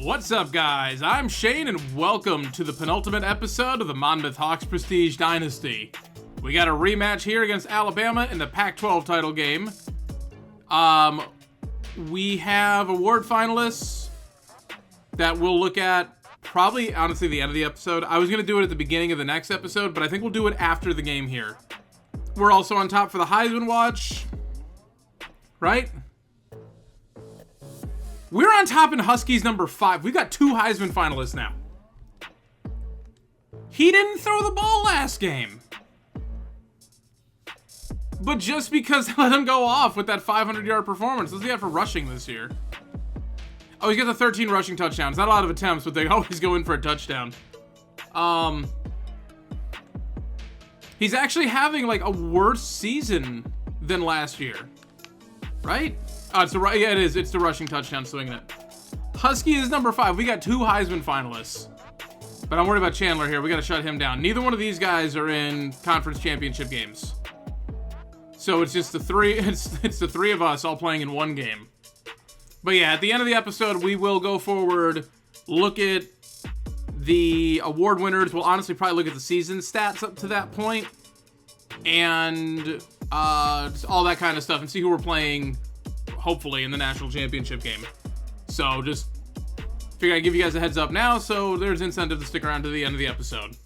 What's up, guys? I'm Shane, and welcome to the penultimate episode of the Monmouth Hawks Prestige Dynasty. We got a rematch here against Alabama in the Pac-12 title game. We have award finalists that we'll look at probably, honestly, the end of the episode. I was going to do it at the beginning of the next episode, but I think we'll do it after the game here. We're also on top for the Heisman watch, right? We're on top in Huskies number 5. We've got 2 Heisman finalists now. He didn't throw the ball last game. But just because I let him go off with that 500-yard performance, what's he have for rushing this year? Oh, he's got the 13 rushing touchdowns. Not a lot of attempts, but they always go in for a touchdown. He's actually having, like, a worse season than last year. Right? Oh, yeah, it is. It's the rushing touchdown swinging it. Husky is number 5. We got 2 Heisman finalists. But I'm worried about Chandler here. We got to shut him down. Neither one of these guys are in conference championship games. So it's just the 3. It's the 3 of us all playing in one game. But yeah, at the end of the episode, we will go forward, look at the award winners. We'll honestly probably look at the season stats up to that point, and just all that kind of stuff, and see who we're playing, hopefully, in the national championship game. So just figure I'd give you guys a heads up now, so there's incentive to stick around to the end of the episode.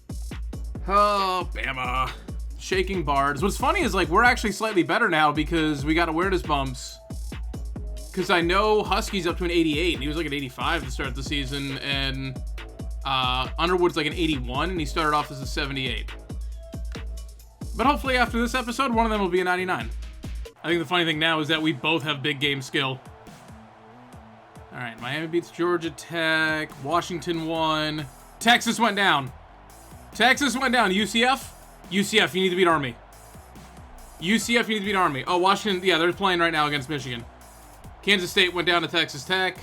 Oh, Bama. Shaking Bards. What's funny is, like, we're actually slightly better now because we got awareness bumps. Because I know Husky's up to an 88, and he was like an 85 to start the season, and Underwood's like an 81, and he started off as a 78. But hopefully after this episode, one of them will be a 99. I think the funny thing now is that we both have big game skill. All right, Miami beats Georgia Tech. Washington won. Texas went down. Texas went down. UCF? UCF, you need to beat Army. UCF, you need to beat Army. Oh, Washington, yeah, they're playing right now against Michigan. Kansas State went down to Texas Tech.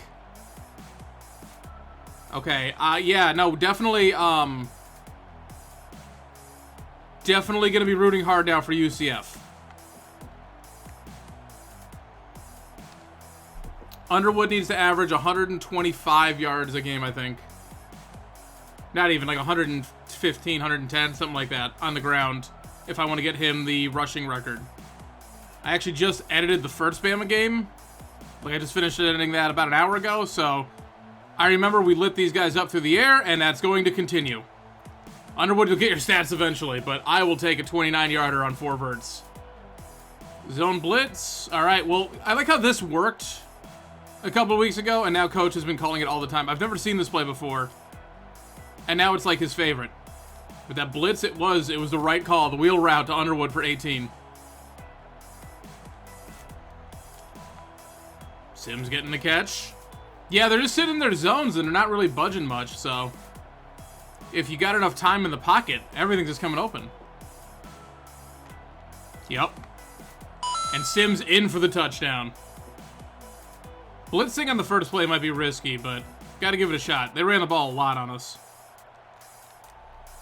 Okay, yeah, no, definitely gonna be rooting hard now for UCF. Underwood needs to average 125 yards a game, I think. Not even, like 115, 110, something like that, on the ground, if I want to get him the rushing record. I actually just edited the first Bama game. Like, I just finished editing that about an hour ago, so I remember we lit these guys up through the air, and that's going to continue. Underwood, you'll get your stats eventually, but I will take a 29-yarder on 4 verts. Zone blitz. All right, well, I like how this worked a couple of weeks ago, and now Coach has been calling it all the time. I've never seen this play before, and now it's like his favorite. But that blitz, it was the right call, the wheel route to Underwood for 18. Sims getting the catch. Yeah, they're just sitting in their zones, and they're not really budging much, so if you got enough time in the pocket, everything's just coming open. Yep. And Sims in for the touchdown. Blitzing on the first play might be risky, but gotta give it a shot. They ran the ball a lot on us.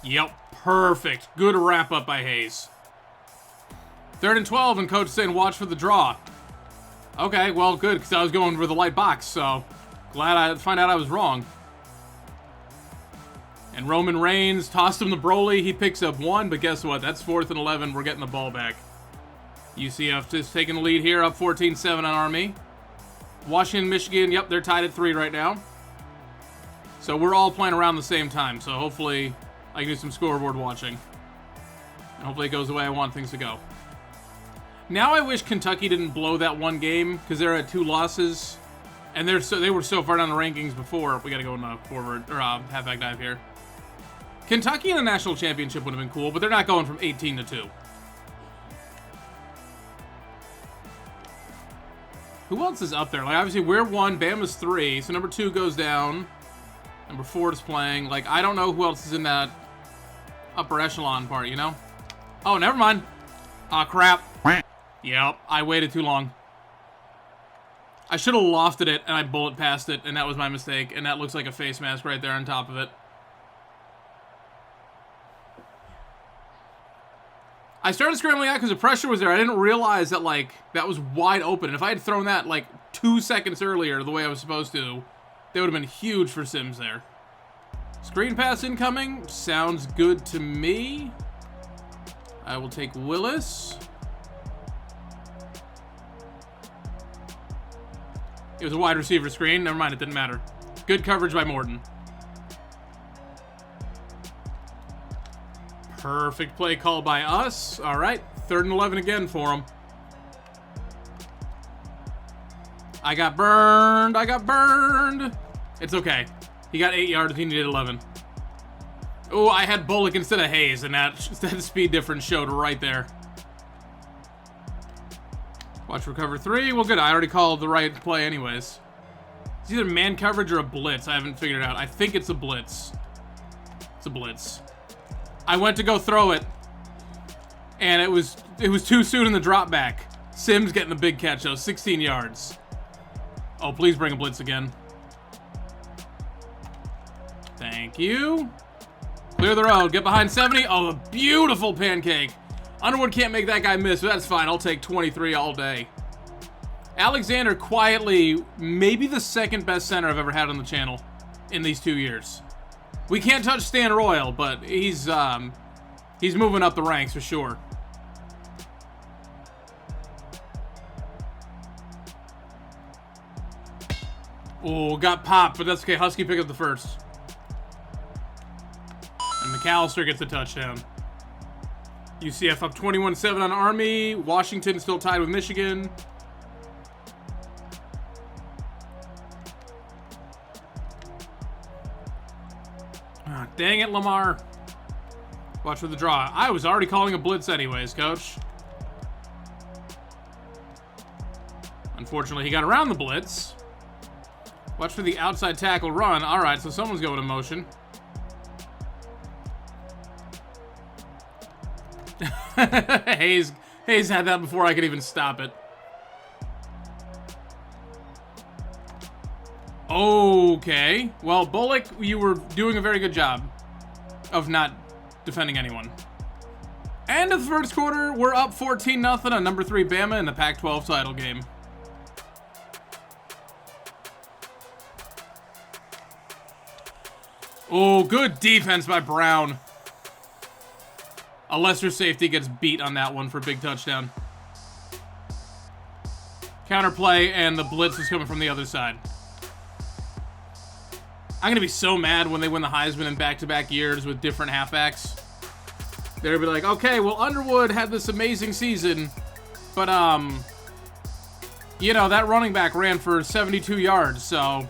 Yep, perfect. Good wrap up by Hayes. 3rd and 12, and Coach saying watch for the draw. Okay, well, good, because I was going for the light box, so glad I find out I was wrong. And Roman Reigns tossed him to Broly. He picks up 1, but guess what? That's 4th and 11. We're getting the ball back. UCF just taking the lead here, up 14-7 on Army. Washington, Michigan, yep, they're tied at 3 right now. So we're all playing around the same time, so hopefully I can do some scoreboard watching. And hopefully it goes the way I want things to go. Now I wish Kentucky didn't blow that one game, because they're at 2 losses. And they were so far down the rankings before. We got to go in the forward, or halfback dive here. Kentucky in the national championship would have been cool, but they're not going from 18 to 2. Who else is up there? Like, obviously, we're 1, Bama's 3, so number 2 goes down. Number 4 is playing. Like, I don't know who else is in that upper echelon part, you know? Oh, never mind. Aw, crap. Yep, I waited too long. I should have lofted it, and I bullet passed it, and that was my mistake. And that looks like a face mask right there on top of it. I started scrambling out because the pressure was there. I didn't realize that, like, that was wide open. And if I had thrown that, like, 2 seconds earlier the way I was supposed to, they would have been huge for Sims there. Screen pass incoming. Sounds good to me. I will take Willis. It was a wide receiver screen. Never mind, it didn't matter. Good coverage by Morton. Perfect play call by us. All right, 3rd and 11 again for him. I got burned. I got burned. It's okay. He got 8 yards. He needed 11. Oh, I had Bullock instead of Hayes, and that speed difference showed right there. Watch recover 3. Well, good. I already called the right play anyways. It's either man coverage or a blitz. I haven't figured it out. I think it's a blitz. It's a blitz. I went to go throw it, and it was too soon in the drop back. Sims getting the big catch, though. 16 yards. Oh, please bring a blitz again. Thank you. Clear the road. Get behind 70. Oh, a beautiful pancake. Underwood can't make that guy miss, but that's fine. I'll take 23 all day. Alexander quietly, maybe the 2nd best center I've ever had on the channel in these 2 years. We can't touch Stan Royal, but he's moving up the ranks for sure. Oh, got popped, but that's okay. Husky picked up the first. And McAllister gets a touchdown. UCF up 21-7 on Army. Washington still tied with Michigan. Ah, dang it, Lamar. Watch for the draw. I was already calling a blitz anyways, coach. Unfortunately, he got around the blitz. Watch for the outside tackle run. All right, so someone's going in motion. Hayes had that before I could even stop it. Okay. Well, Bullock, you were doing a very good job of not defending anyone. End of the first quarter, we're up 14-0 on number 3 Bama in the Pac-12 title game. Oh, good defense by Brown. A lesser safety gets beat on that one for a big touchdown. Counterplay, and the blitz is coming from the other side. I'm going to be so mad when they win the Heisman in back-to-back years with different halfbacks. They're going to be like, okay, well, Underwood had this amazing season, but, you know, that running back ran for 72 yards, so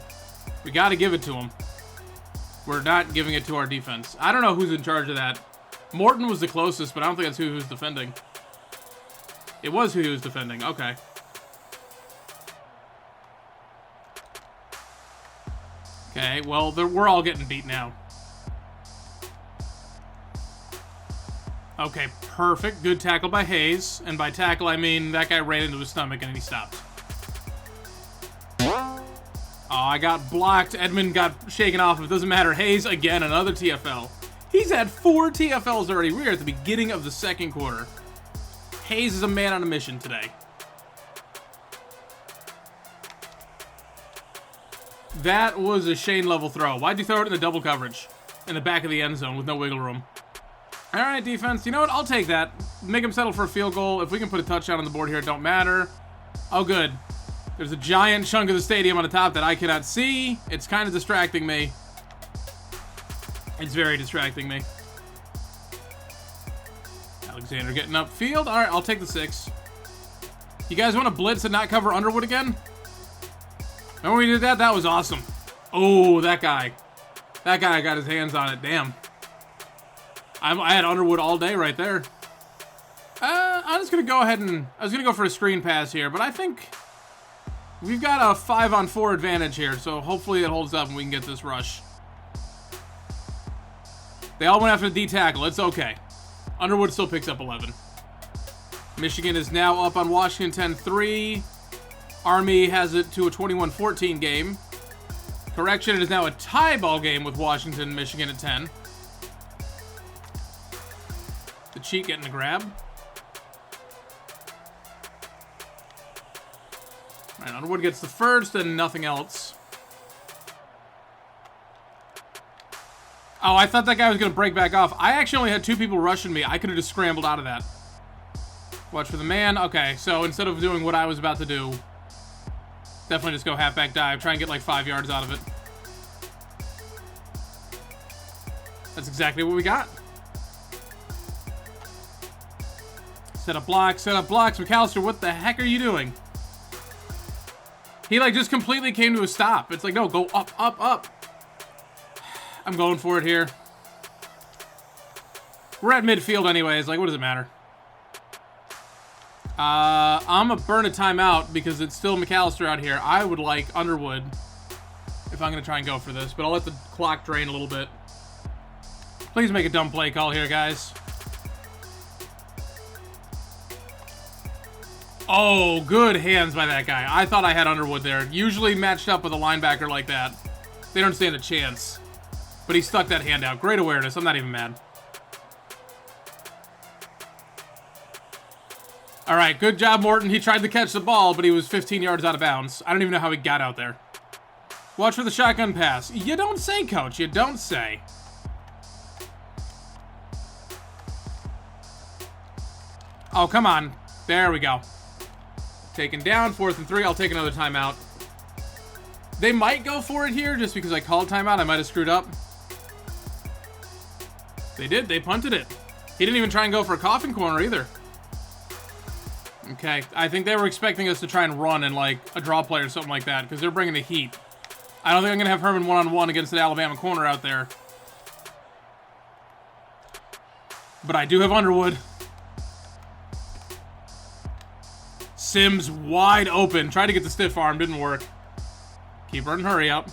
we got to give it to him. We're not giving it to our defense. I don't know who's in charge of that. Morton was the closest, but I don't think that's who he was defending. It was who he was defending. Okay. Okay, well, we're all getting beat now. Okay, perfect. Good tackle by Hayes. And by tackle, I mean that guy ran into his stomach and he stopped. Oh, I got blocked. Edmund got shaken off. It doesn't matter. Hayes, again, another TFL. He's had 4 TFLs already. We are at the beginning of the second quarter. Hayes is a man on a mission today. That was a Shane-level throw. Why'd you throw it in the double coverage? In the back of the end zone with no wiggle room. All right, defense. You know what? I'll take that. Make him settle for a field goal. If we can put a touchdown on the board here, it don't matter. Oh, good. There's a giant chunk of the stadium on the top that I cannot see. It's kind of distracting me. It's very distracting me. Alexander getting upfield. All right, I'll take the 6. You guys want to blitz and not cover Underwood again? Remember when we did that? That was awesome. Oh, that guy. That guy got his hands on it. Damn. I had Underwood all day right there. I'm just going to go ahead and... I was going to go for a screen pass here, but I think we've got a 5-on-4 advantage here, so hopefully it holds up and we can get this rush. They all went after the D tackle. It's okay. Underwood still picks up 11. Michigan is now up on Washington 10-3. Army has it to a 21-14 game. Correction, it is now a tie ball game with Washington and Michigan at 10. The cheat getting the grab. All right, Underwood gets the first and nothing else. Oh, I thought that guy was going to break back off. I actually only had 2 people rushing me. I could have just scrambled out of that. Watch for the man. Okay, so instead of doing what I was about to do, definitely just go halfback dive. Try and get like 5 yards out of it. That's exactly what we got. Set up blocks, set up blocks. McAllister, what the heck are you doing? He like just completely came to a stop. It's like, no, go up, up, up. I'm going for it here. We're at midfield anyways. Like, what does it matter? I'm going to burn a timeout because it's still McAllister out here. I would like Underwood if I'm going to try and go for this, but I'll let the clock drain a little bit. Please make a dumb play call here, guys. Oh, good hands by that guy. I thought I had Underwood there. Usually matched up with a linebacker like that, they don't stand a chance. But he stuck that hand out. Great awareness. I'm not even mad. All right, good job, Morton. He tried to catch the ball, but he was 15 yards out of bounds. I don't even know how he got out there. Watch for the shotgun pass. You don't say, coach. You don't say. Oh, come on. There we go. Taken down, 4th and 3. I'll take another timeout. They might go for it here just because I called timeout. I might have screwed up. They did. They punted it. He didn't even try and go for a coffin corner either. Okay. I think they were expecting us to try and run in like a draw play or something like that because they're bringing the heat. I don't think I'm going to have Herman one-on-one against the Alabama corner out there. But I do have Underwood. Sims wide open. Tried to get the stiff arm. Didn't work. Keep running. Hurry up.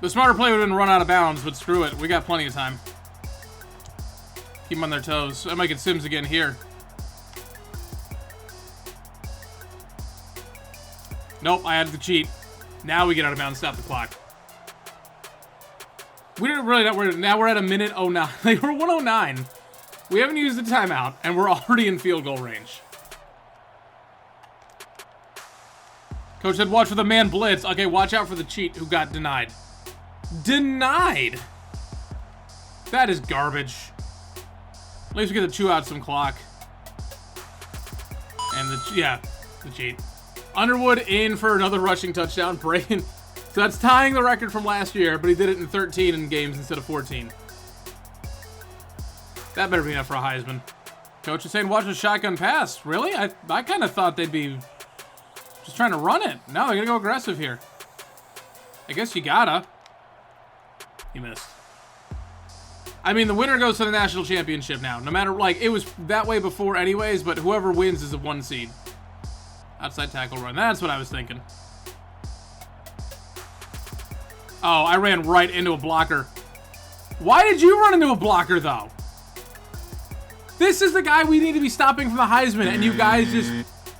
The smarter play would have been run out of bounds, but screw it. We got plenty of time. Keep them on their toes. I might get Sims again here. Nope, I had the cheat. Now we get out of bounds. Stop the clock. We didn't really. Now we're at a minute 09. Like, we're 109. We haven't used the timeout, and we're already in field goal range. Coach said, watch for the man blitz. Okay, watch out for the cheat who got denied. Denied? That is garbage. At least we get to chew out some clock. And the cheat. Underwood in for another rushing touchdown. Brain. So that's tying the record from last year, but he did it in 13 games instead of 14. That better be enough for a Heisman. Coach is saying, watch the shotgun pass. Really? I kind of thought they'd be just trying to run it. No, they're going to go aggressive here. I guess you gotta. He missed. I mean, the winner goes to the national championship now. No matter, like, it was that way before anyways, but whoever wins is a 1 seed. Outside tackle run. That's what I was thinking. Oh, I ran right into a blocker. Why did you run into a blocker, though? This is the guy we need to be stopping from the Heisman, and you guys just,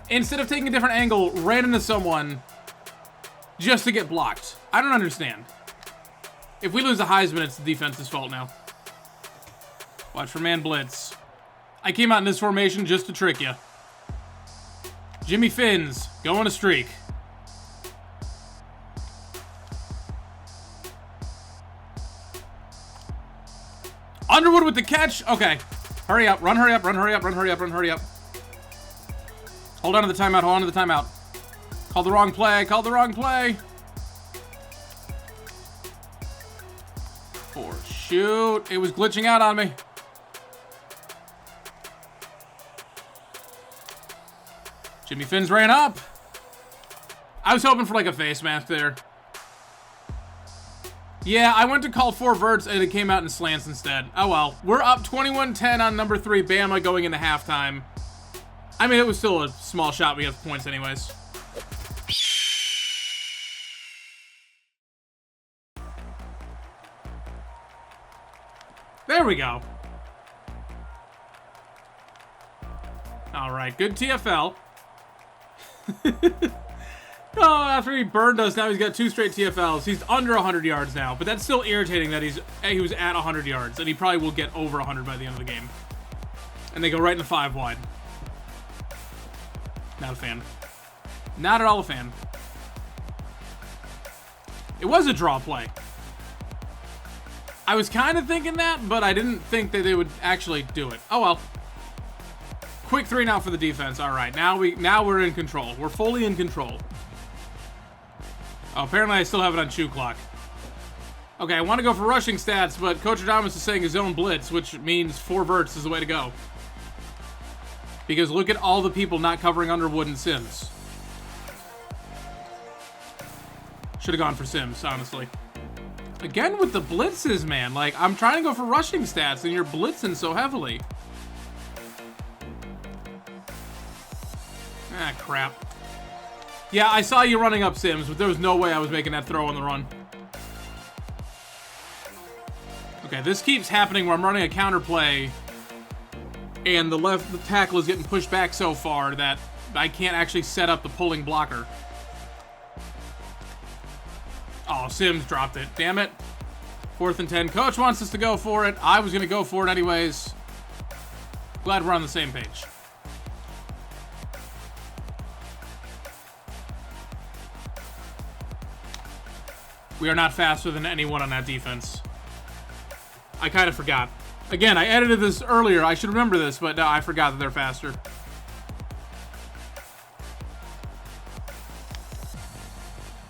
instead of taking a different angle, ran into someone just to get blocked. I don't understand. If we lose the Heisman, it's the defense's fault now. Watch for man blitz. I came out in this formation just to trick you. Jimmy Fins, go on a streak. Underwood with the catch. Okay. Hurry up, run, hurry up, run, hurry up, run, hurry up, run, hurry up. Hold on to the timeout, hold on to the timeout. Called the wrong play, called the wrong play. Or shoot, it was glitching out on me. Jimmy Fins ran up. I was hoping for like a face mask there. Yeah, I went to call 4 verts and it came out in slants instead. Oh well. We're up 21-10 on number 3, Bama going into halftime. I mean, it was still a small shot. We have points anyways. There we go. All right, good TFL. Oh, after he burned us, now he's got 2 straight TFLs. He's under 100 yards now, but that's still irritating that he was at 100 yards, and he probably will get over 100 by the end of the game. And they go right in the 5 wide. Not a fan. Not at all a fan. It was a draw play. I was kind of thinking that, but I didn't think that they would actually do it. Oh well. Quick 3 now for the defense. All right, now we're in control. We're fully in control. Oh, apparently I still have it on shoe clock. Okay, I want to go for rushing stats, but Coach Adamas is saying his own blitz, which means 4 verts is the way to go. Because look at all the people not covering Underwood and Sims. Should have gone for Sims, honestly. Again with the blitzes, man. Like, I'm trying to go for rushing stats, and you're blitzing so heavily. Ah, crap. Yeah, I saw you running up Sims, but there was no way I was making that throw on the run. Okay, this keeps happening where I'm running a counter play, and the tackle is getting pushed back so far that I can't actually set up the pulling blocker. Oh, Sims dropped it. Damn it. 4th and 10. Coach wants us to go for it. I was going to go for it anyways. Glad we're on the same page. We are not faster than anyone on that defense. I kind of forgot. Again, I edited this earlier. I should remember this, but no, I forgot that they're faster.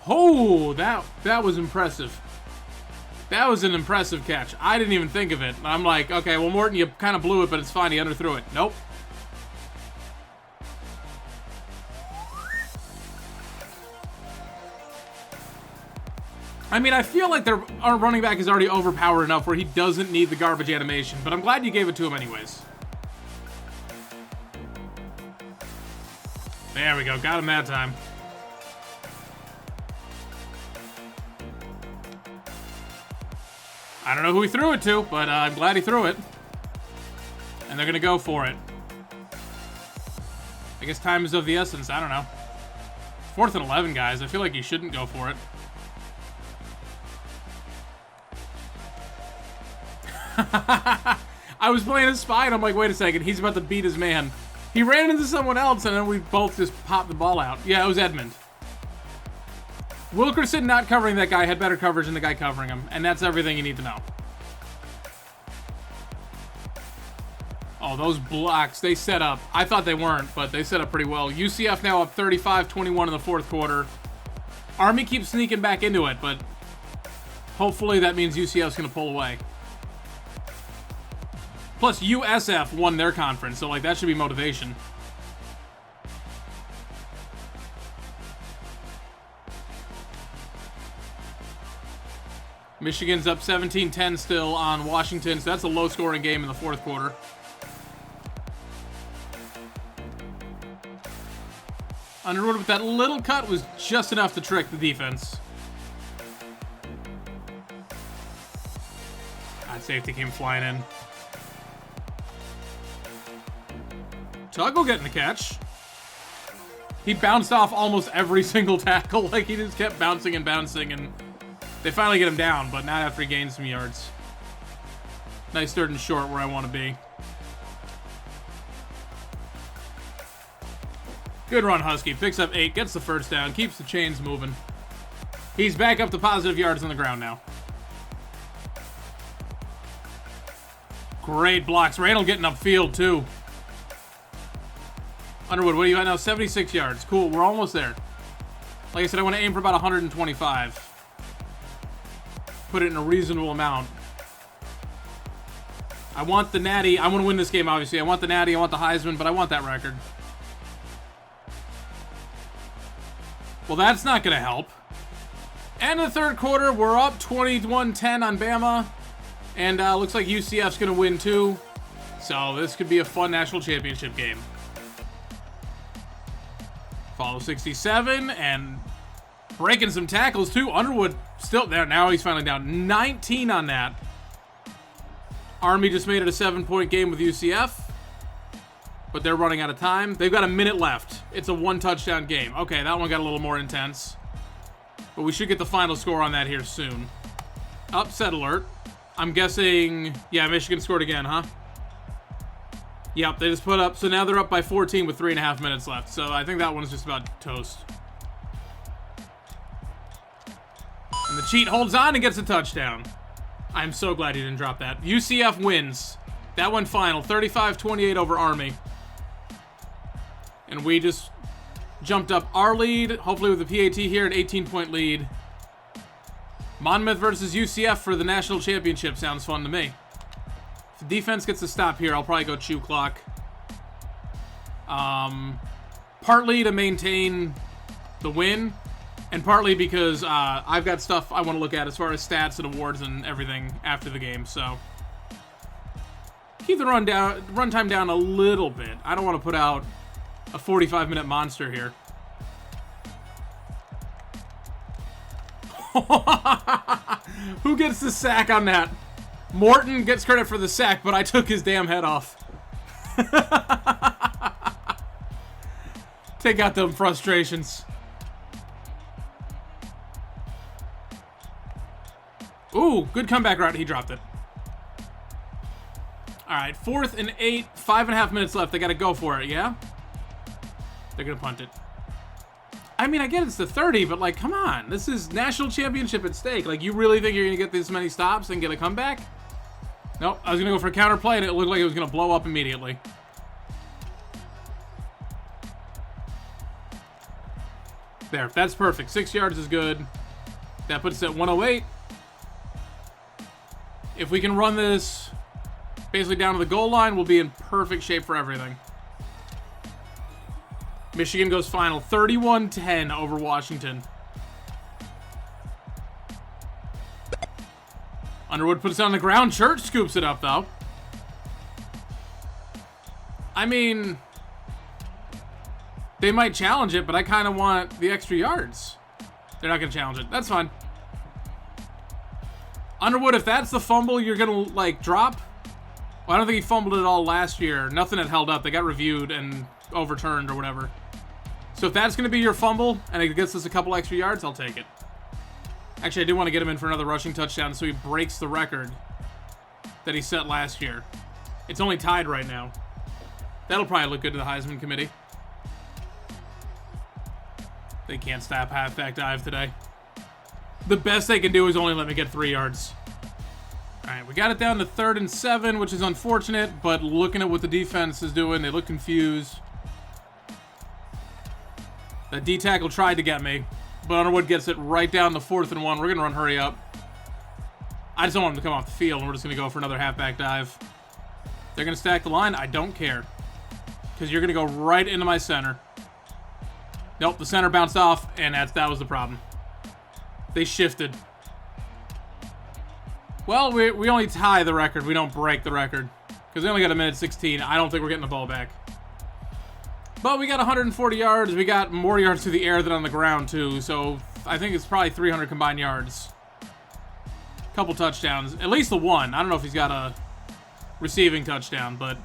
Oh, that was impressive. That was an impressive catch. I didn't even think of it. I'm like, okay, well, Morton, you kind of blew it, but it's fine. He underthrew it. Nope. I mean, I feel like our running back is already overpowered enough where he doesn't need the garbage animation, but I'm glad you gave it to him anyways. There we go. Got him that time. I don't know who he threw it to, but I'm glad he threw it. And they're going to go for it. I guess time is of the essence. I don't know. 4th and 11, guys. I feel like you shouldn't go for it. I was playing a spy, and I'm like, wait a second. He's about to beat his man. He ran into someone else, and then we both just popped the ball out. Yeah, it was Edmund. Wilkerson not covering that guy had better coverage than the guy covering him, and that's everything you need to know. Oh, those blocks, they set up. I thought they weren't, but they set up pretty well. UCF now up 35-21 in the 4th quarter. Army keeps sneaking back into it, but hopefully that means UCF's going to pull away. Plus, USF won their conference, so like that should be motivation. Michigan's up 17-10 still on Washington, so that's a low-scoring game in the 4th quarter. Underwood with that little cut was just enough to trick the defense. That safety came flying in. Tuggle getting the catch. He bounced off almost every single tackle. Like, he just kept bouncing and bouncing, and they finally get him down, but not after he gained some yards. Nice 3rd and short where I want to be. Good run, Husky. Picks up 8, gets the 1st down, keeps the chains moving. He's back up to positive yards on the ground now. Great blocks. Randall getting upfield, too. Underwood, what are you at now? 76 yards. Cool, we're almost there. Like I said, I want to aim for about 125. Put it in a reasonable amount. I want the natty. I want to win this game, obviously. I want the natty. I want the Heisman, but I want that record. Well, that's not going to help. And in the 3rd quarter, we're up 21-10 on Bama. And looks like UCF's going to win, too. So this could be a fun national championship game. Follow 67 and breaking some tackles, too. Underwood still there. Now he's finally down 19 on that. Army just made it a 7-point game with UCF. but they're running out of time. They've got a minute left. It's a 1-touchdown game. Okay, that one got a little more intense. But we should get the final score on that here soon. Upset alert. I'm guessing, yeah, Michigan scored again, huh? Yep, they just put up, so now they're up by 14 with 3.5 minutes left. So I think that one's just about toast. And the cheat holds on and gets a touchdown. I'm so glad he didn't drop that. UCF wins. That went final, 35-28 over Army. And we just jumped up our lead, hopefully with the PAT here, an 18-point lead. Monmouth versus UCF for the national championship sounds fun to me. If the defense gets a stop here, I'll probably go chew clock. Partly to maintain the win, and partly because I've got stuff I want to look at as far as stats and awards and everything after the game, so keep the runtime down a little bit. I don't want to put out a 45-minute monster here. Who gets the sack on that? Morton gets credit for the sack, but I took his damn head off. Take out them frustrations. Ooh, good comeback route. He dropped it. All right, 4th and 8, 5.5 minutes left. They got to go for it, yeah? They're going to punt it. I mean, I get it's the 30, but, like, come on. This is national championship at stake. Like, you really think you're going to get this many stops and get a comeback? Nope, I was going to go for a counterplay, and it looked like it was going to blow up immediately. There, that's perfect. 6 yards is good. That puts us at 108. If we can run this basically down to the goal line, we'll be in perfect shape for everything. Michigan goes final, 31-10 over Washington. Underwood puts it on the ground. Church scoops it up, though. I mean, they might challenge it, but I kind of want the extra yards. They're not going to challenge it. That's fine. Underwood, if that's the fumble you're going to, like, drop. Well, I don't think he fumbled it all last year. Nothing had held up. They got reviewed and overturned or whatever. So if that's going to be your fumble and it gets us a couple extra yards, I'll take it. Actually, I do want to get him in for another rushing touchdown so he breaks the record that he set last year. It's only tied right now. That'll probably look good to the Heisman committee. They can't stop halfback dive today. The best they can do is only let me get 3 yards. All right, we got it down to 3rd and 7, which is unfortunate, but looking at what the defense is doing, they look confused. That D tackle tried to get me, but Underwood gets it right down to 4th and 1. We're going to run hurry up. I just don't want him to come off the field, and we're just going to go for another halfback dive. They're going to stack the line. I don't care, because you're going to go right into my center. Nope, the center bounced off, and that was the problem. They shifted. Well, we only tie the record. We don't break the record, because they only got a minute 16. I don't think we're getting the ball back. But we got 140 yards. We got more yards through the air than on the ground, too. So I think it's probably 300 combined yards. Couple touchdowns. At least the one. I don't know if he's got a receiving touchdown, but...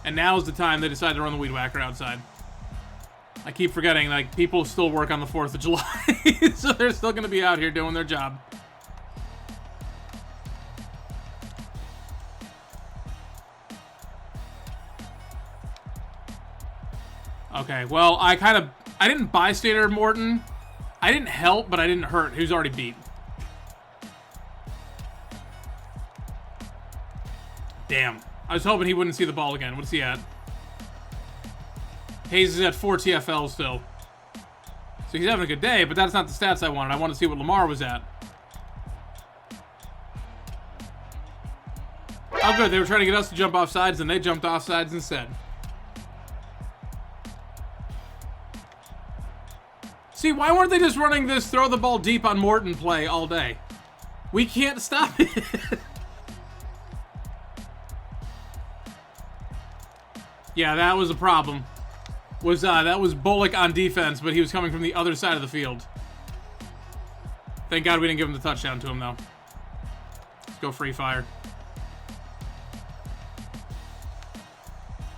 And now's the time they decide to run the weed whacker outside. I keep forgetting, like, people still work on the 4th of July. So they're still going to be out here doing their job. Okay, well, I didn't bystander Morton. I didn't help, but I didn't hurt. He was already beat. Damn. I was hoping he wouldn't see the ball again. What's he at? Hayes is at 4 TFL still. So he's having a good day, but that's not the stats I wanted. I wanted to see what Lamar was at. Oh, good. They were trying to get us to jump off sides, and they jumped off sides instead. See, why weren't they just running this throw the ball deep on Morton play all day? We can't stop it. Yeah, that was a problem. That was Bullock on defense, but he was coming from the other side of the field. Thank God we didn't give him the touchdown to him, though. Let's go free fire.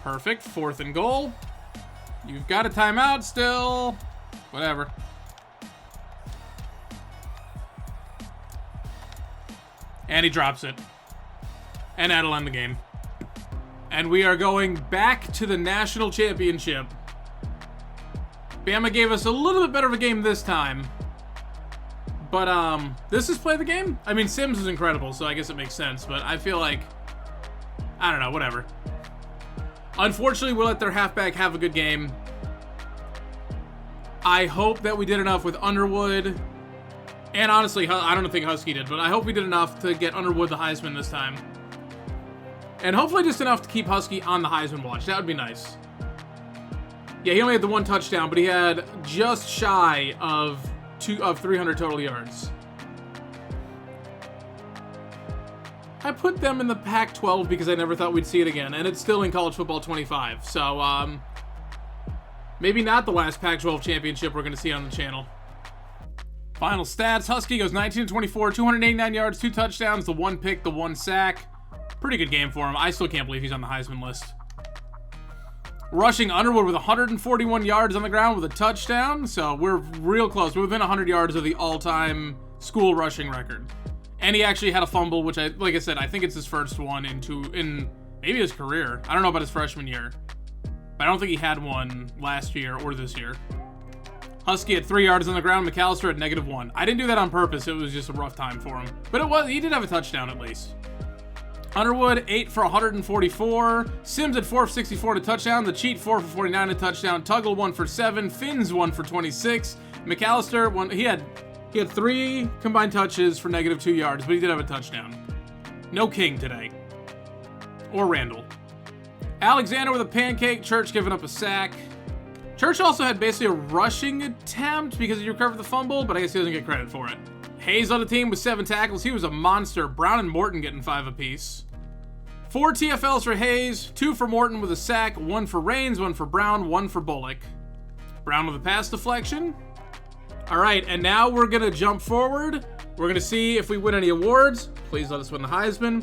Perfect. 4th and goal. You've got a timeout still. Whatever. And he drops it. And that'll end the game. And we are going back to the national championship. Bama gave us a little bit better of a game this time. But, this is play the game? I mean, Sims is incredible, so I guess it makes sense. But I feel like, I don't know, whatever. Unfortunately, we'll let their halfback have a good game. I hope that we did enough with Underwood. And honestly, I don't think Husky did, but I hope we did enough to get Underwood the Heisman this time. And hopefully just enough to keep Husky on the Heisman watch. That would be nice. Yeah, he only had the 1 touchdown, but he had just shy of 300 total yards. I put them in the Pac-12 because I never thought we'd see it again, and it's still in College Football 25. So, maybe not the last Pac-12 championship we're going to see on the channel. Final stats, Husky goes 19-24, 289 yards, 2 touchdowns, the 1 pick, the 1 sack. Pretty good game for him. I still can't believe he's on the Heisman list. Rushing, Underwood with 141 yards on the ground with a touchdown, so we're real close. We're within 100 yards of the all-time school rushing record. And he actually had a fumble, which, like I said, I think it's his first one in maybe his career. I don't know about his freshman year. But I don't think he had one last year or this year. Husky had 3 yards on the ground. McAllister at -1. I didn't do that on purpose. It was just a rough time for him. But he did have a touchdown at least. Underwood, 8 for 144. Sims at 4 for 64 to touchdown. The Cheat, 4 for 49 to touchdown. Tuggle, 1 for 7. Finns, 1 for 26. McAllister, he had 3 combined touches for -2 yards, but he did have a touchdown. No King today. Or Randall. Alexander with a pancake. Church giving up a sack. Church also had basically a rushing attempt because he recovered the fumble, but I guess he doesn't get credit for it. Hayes on the team with 7 tackles. He was a monster. Brown and Morton getting 5 apiece. 4 TFLs for Hayes, 2 for Morton with a sack, 1 for Raines, 1 for Brown, 1 for Bullock. Brown with a pass deflection. All right, and now we're going to jump forward. We're going to see if we win any awards. Please let us win the Heisman.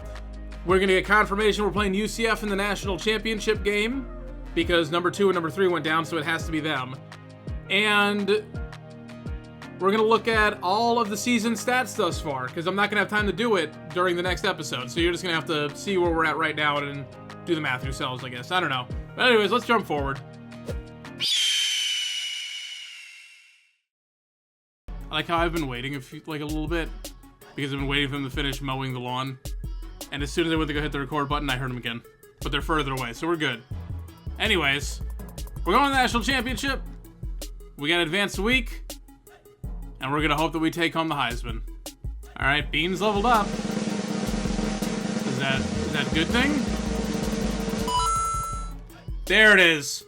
We're going to get confirmation we're playing UCF in the national championship game because number 2 and number 3 went down, so it has to be them. And we're going to look at all of the season stats thus far because I'm not going to have time to do it during the next episode. So you're just going to have to see where we're at right now and do the math yourselves, I guess. I don't know. But anyways, let's jump forward. I like how I've been waiting a little bit because I've been waiting for them to finish mowing the lawn. And as soon as they went to go hit the record button, I heard them again. But they're further away, so we're good. Anyways, we're going to the national championship. We got advanced week. And we're going to hope that we take home the Heisman. All right, Beans leveled up. Is that a good thing? There it is.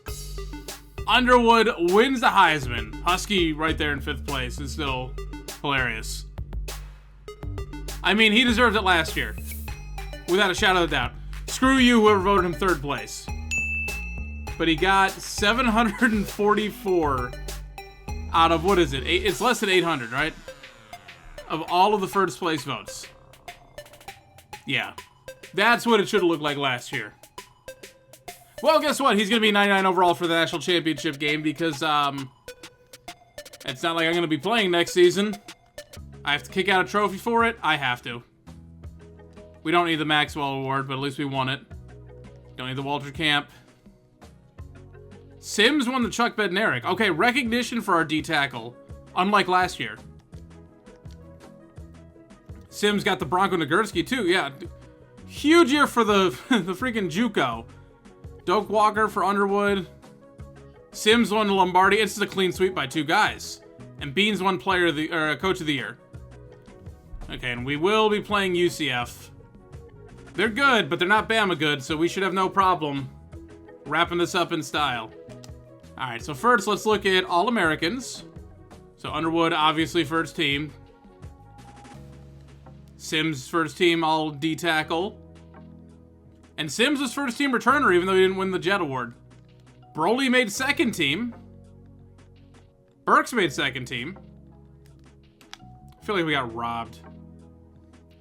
Underwood wins the Heisman. Husky right there in 5th place is still hilarious. I mean, he deserved it last year. Without a shadow of a doubt. Screw you, whoever voted him 3rd place. But he got 744 out of, what is it? It's less than 800, right? Of all of the 1st place votes. Yeah. That's what it should have looked like last year. Well, guess what? He's going to be 99 overall for the national championship game because, it's not like I'm going to be playing next season. I have to kick out a trophy for it. I have to. We don't need the Maxwell Award, but at least we won it. Don't need the Walter Camp. Sims won the Chuck Bednarik. Okay, recognition for our D-tackle. Unlike last year. Sims got the Bronco Nagurski, too. Yeah. Huge year for the freaking JUCO. Doak Walker for Underwood. Sims won the Lombardi. It's just a clean sweep by 2 guys. And Beans won Coach of the Year. Okay, and we will be playing UCF. They're good, but they're not Bama good, so we should have no problem wrapping this up in style. Alright, so first let's look at All-Americans. So Underwood, obviously first team. Sims, first team all D-tackle. And Sims was first team returner, even though he didn't win the Jet Award. Broly made second team. Burks made second team. I feel like we got robbed.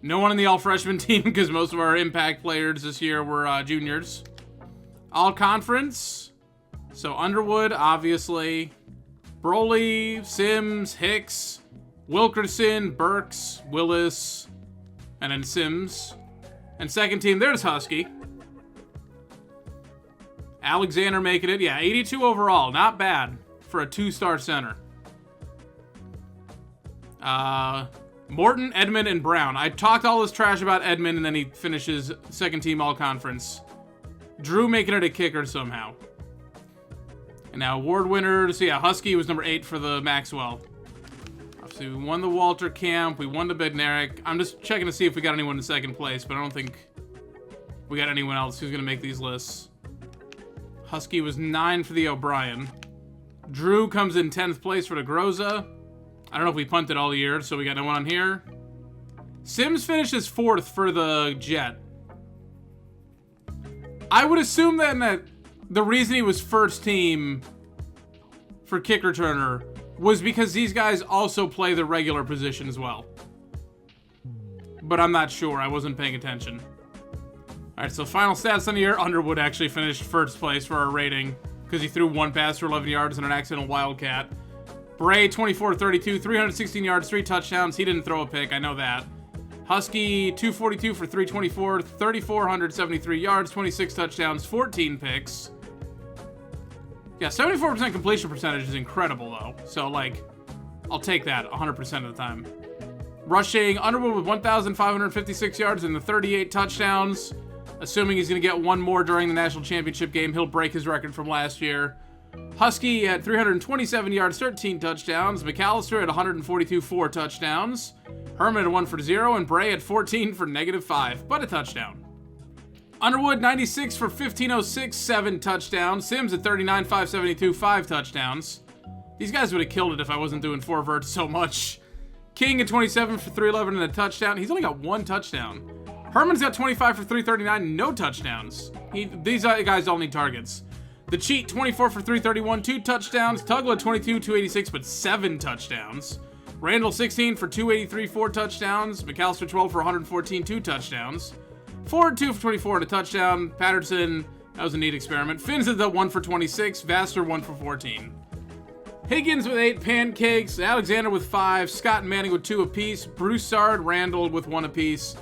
No one in the all-freshman team because most of our impact players this year were juniors. All conference. So Underwood, obviously. Broly, Sims, Hicks, Wilkerson, Burks, Willis, and then Sims. And second team, there's Husky. Alexander making it. Yeah, 82 overall. Not bad for a 2-star center. Morton, Edmond, and Brown. I talked all this trash about Edmond, and then he finishes second team all-conference. Drew making it a kicker somehow. And now award winners. Yeah, Husky was number 8 for the Maxwell. Obviously, we won the Walter Camp. We won the Bednarik. I'm just checking to see if we got anyone in second place, but I don't think we got anyone else who's going to make these lists. Husky was 9 for the O'Brien. Drew comes in 10th place for the Groza. I don't know if we punted all year, so we got no one on here. Sims finishes 4th for the Jet. I would assume then that the reason he was first team for kick returner was because these guys also play the regular position as well. But I'm not sure. I wasn't paying attention. All right, so final stats on the year. Underwood actually finished first place for our rating because he threw 1 pass for 11 yards and an accidental Wildcat. Bray, 24-32, 316 yards, 3 touchdowns. He didn't throw a pick, I know that. Husky, 242 for 324, 3,473 yards, 26 touchdowns, 14 picks. Yeah, 74% completion percentage is incredible, though. So, like, I'll take that 100% of the time. Rushing, Underwood with 1,556 yards and the 38 touchdowns. Assuming he's going to get one more during the national championship game, he'll break his record from last year. Husky had 327 yards, 13 touchdowns. McAllister had 142, 4 touchdowns. Herman had 1 for 0, and Bray had 14 for -5, but a touchdown. Underwood, 96 for 1506, 7 touchdowns. Sims at 39, 572, 5 touchdowns. These guys would have killed it if I wasn't doing 4 verts so much. King at 27 for 311 and a touchdown. He's only got 1 touchdown. Herman's got 25 for 339, no touchdowns. These guys all need targets. The Cheat, 24 for 331, 2 touchdowns. Tugla, 22, 286, but 7 touchdowns. Randall, 16 for 283, 4 touchdowns. McAllister, 12 for 114, 2 touchdowns. Ford, 2 for 24 and a touchdown. Patterson, that was a neat experiment. Finns at the 1 for 26. Vassar, 1 for 14. Higgins with 8 pancakes. Alexander with 5. Scott and Manning with 2 apiece. Broussard, Randall with 1 apiece.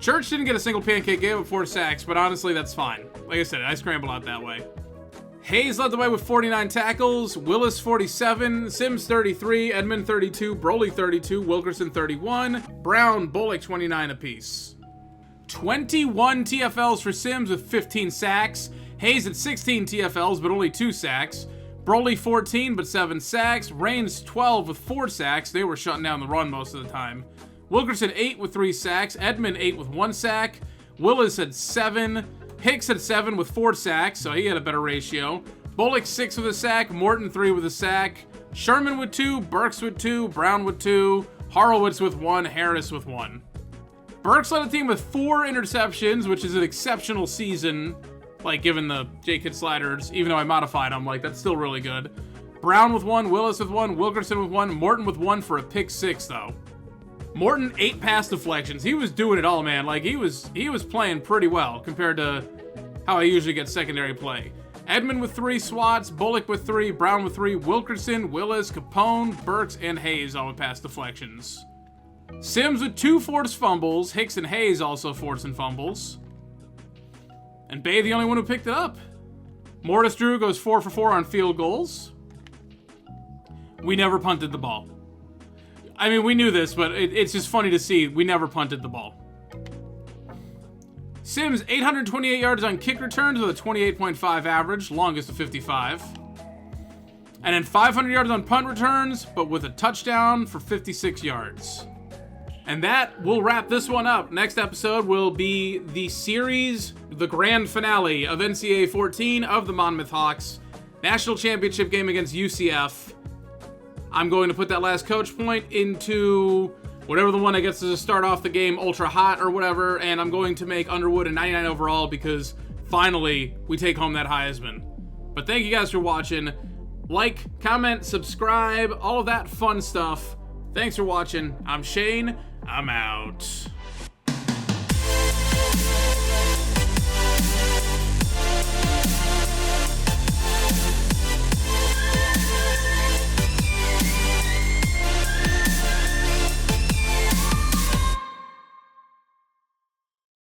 Church didn't get a single pancake, gave up 4 sacks, but honestly, that's fine. Like I said, I scrambled out that way. Hayes led the way with 49 tackles, Willis 47, Sims 33, Edmond 32, Broly 32, Wilkerson 31, Brown, Bullock 29 apiece. 21 TFLs for Sims with 15 sacks, Hayes at 16 TFLs but only 2 sacks, Broly 14 but 7 sacks, Reigns 12 with 4 sacks, they were shutting down the run most of the time. Wilkerson 8 with 3 sacks, Edmond 8 with 1 sack, Willis had 7, Hicks at 7 with 4 sacks, so he had a better ratio. Bullock 6 with a sack, Morton 3 with a sack, Sherman with 2, Burks with 2, Brown with 2, Horowitz with 1, Harris with 1. Burks led a team with 4 interceptions, which is an exceptional season, like given the J-Kid sliders, even though I modified them, like that's still really good. Brown with 1, Willis with 1, Wilkerson with 1, Morton with 1 for a pick 6 though. Morton 8 pass deflections. He was doing it all, man. Like he was playing pretty well compared to how I usually get secondary play. Edmond with 3 swats, Bullock with 3, Brown with 3, Wilkerson, Willis, Capone, Burks, and Hayes all with pass deflections. Sims with 2 forced fumbles. Hicks and Hayes also forcing fumbles. And Bay the only one who picked it up. Mortis Drew goes 4 for 4 on field goals. We never punted the ball. I mean, we knew this, but it's just funny to see. We never punted the ball. Sims, 828 yards on kick returns with a 28.5 average, longest of 55. And then 500 yards on punt returns, but with a touchdown for 56 yards. And that will wrap this one up. Next episode will be the series, the grand finale of NCAA 14 of the Monmouth Hawks. National championship game against UCF. I'm going to put that last coach point into whatever the one that gets to start off the game ultra hot or whatever, and I'm going to make Underwood a 99 overall because finally we take home that Heisman. But thank you guys for watching. Like, comment, subscribe, all of that fun stuff. Thanks for watching. I'm Shane. I'm out.